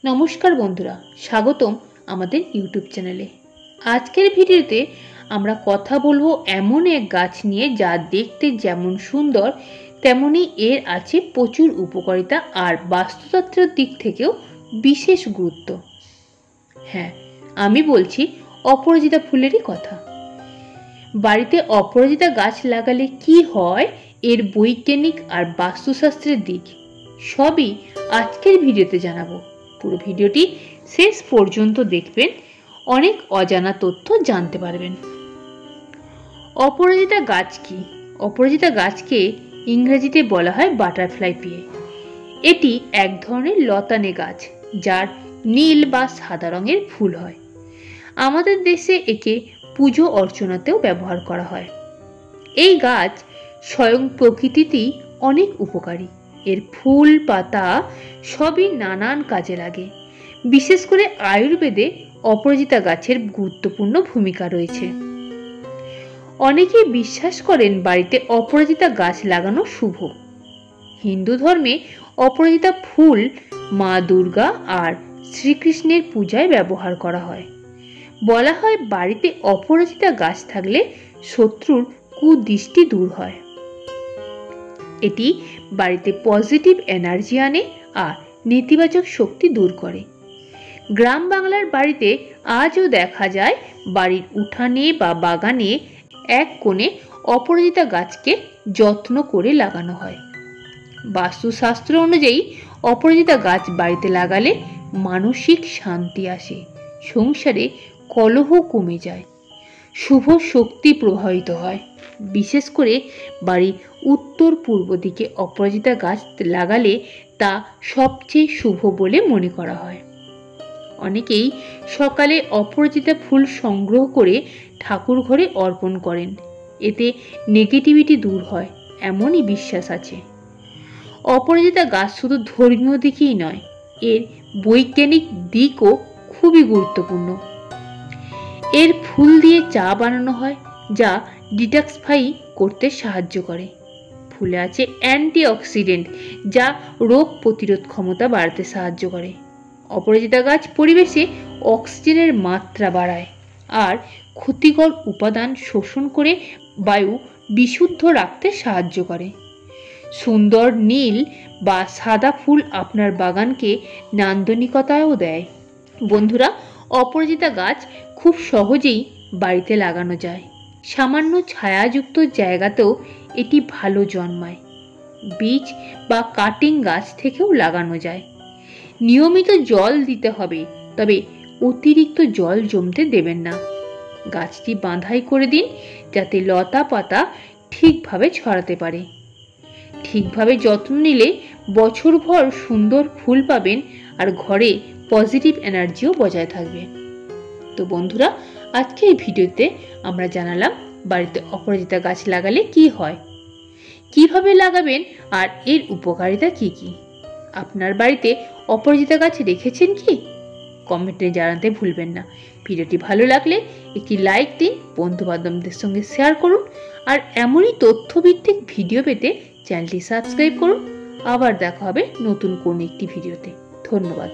নমস্কার বন্ধুরা, স্বাগতম আমাদের ইউটিউব চ্যানেলে। আজকের ভিডিওতে আমরা কথা বলবো এমন এক গাছ নিয়ে যা দেখতে যেমন সুন্দর তেমনি এর আছে প্রচুর উপকারিতা আর বাস্তুতন্ত্রের দিক থেকেও বিশেষ গুরুত্ব। হ্যাঁ, আমি বলছি অপরাজিতা ফুলেরই কথা। বাড়িতে অপরাজিতা গাছ লাগালে কি হয়, এর বৈজ্ঞানিক আর বাস্তুশাস্ত্রের দিক সবই আজকের ভিডিওতে জানাবো। পুরো ভিডিওটি শেষ পর্যন্ত দেখবেন, অনেক অজানা তথ্য জানতে পারবেন। অপরাজিতা গাছ কি? অপরাজিতা গাছকে ইংরেজিতে বলা হয় বাটারফ্লাই পিয়ে। এটি এক ধরনের লতানে গাছ যার নীল বা সাদা রঙের ফুল হয়। আমাদের দেশে একে পুজো অর্চনাতেও ব্যবহার করা হয়। এই গাছ স্বয়ং প্রকৃতিতেই অনেক উপকারী। এর ফুল পাতা সবই নানান কাজে লাগে। বিশেষ করে আয়ুর্বেদে অপরাজিতা গাছের গুরুত্বপূর্ণ ভূমিকা রয়েছে। অনেকেই বিশ্বাস করেন বাড়িতে অপরাজিতা গাছ লাগানো শুভ। হিন্দু ধর্মে অপরাজিতা ফুল মা দুর্গা আর শ্রীকৃষ্ণের পূজায় ব্যবহার করা হয়। বলা হয় বাড়িতে অপরাজিতা গাছ থাকলে শত্রুর কুদৃষ্টি দূর হয়। এটি বাড়িতে পজিটিভ এনার্জি আনে আর নেতিবাচক শক্তি দূর করে। গ্রাম বাংলার বাড়িতে আজও দেখা যায় বাড়ির উঠানে বা বাগানে এক কোণে অপরাজিতা গাছকে যত্ন করে লাগানো হয়। বাস্তুশাস্ত্র অনুযায়ী অপরাজিতা গাছ বাড়িতে লাগালে মানসিক শান্তি আসে, সংসারে কলহ কমে যায়, শুভ শক্তি প্রবাহিত হয়। বিশেষ করে বাড়ির উত্তর পূর্ব দিকে অপরাজিতা গাছ লাগালে তা সবচেয়ে শুভ বলে মনে করা হয়। অনেকেই সকালে অপরাজিতা ফুল সংগ্রহ করে ঠাকুর ঘরে অর্পণ করেন। এতে নেগেটিভিটি দূর হয় এমনই বিশ্বাস আছে। অপরাজিতা গাছ শুধু ধর্মীয় দিকেই নয়, এর বৈজ্ঞানিক দিকও খুবই গুরুত্বপূর্ণ। এর ফুল দিয়ে চা বানানো হয় যা ডিটক্সিফাই করতে সাহায্য করে। ফুলে আছে অ্যান্টিঅক্সিডেন্ট যা রোগ প্রতিরোধ ক্ষমতা বাড়াতে সাহায্য করে। অপরাজিতা গাছ পরিবেশে অক্সিজেনের মাত্রা বাড়ায় আর ক্ষতিকর উপাদান শোষণ করে বায়ু বিশুদ্ধ রাখতে সাহায্য করে। সুন্দর নীল বা সাদা ফুল আপনার বাগানকে নান্দনিকতাও দেয়। বন্ধুরা, অপরাজিতা গাছ খুব সহজেই বাড়িতে লাগানো যায়। সামান্য ছায়াযুক্ত জায়গাতেও এটি ভালো জন্মায়। বীজ বা কাটিং গাছ থেকেও লাগানো যায়। নিয়মিত জল দিতে হবে, তবে অতিরিক্ত জল জমতে দেবেন না। গাছটি বাঁধাই করে দিন যাতে লতা পাতা ঠিকভাবে ছড়াতে পারে। ঠিকভাবে যত্ন নিলে বছরভর সুন্দর ফুল পাবেন আর ঘরে পজিটিভ এনার্জিও বজায় থাকবে। তো বন্ধুরা, আজকে এই ভিডিওতে আমরা জানালাম বাড়িতে অপরাজিতা গাছ লাগালে কি হয়, কিভাবে লাগাবেন আর এর উপকারিতা কি কি। আপনার বাড়িতে অপরাজিতা গাছ রেখেছেন কি? কমেন্টে জানাতে ভুলবেন না। ভিডিওটি ভালো লাগলে একটি লাইক দিন, বন্ধু বান্ধবদের সঙ্গে শেয়ার করুন আর এমনই তথ্যভিত্তিক ভিডিও পেতে চ্যানেলটি সাবস্ক্রাইব করুন। আবার দেখা হবে নতুন কোন একটি ভিডিওতে। ধন্যবাদ।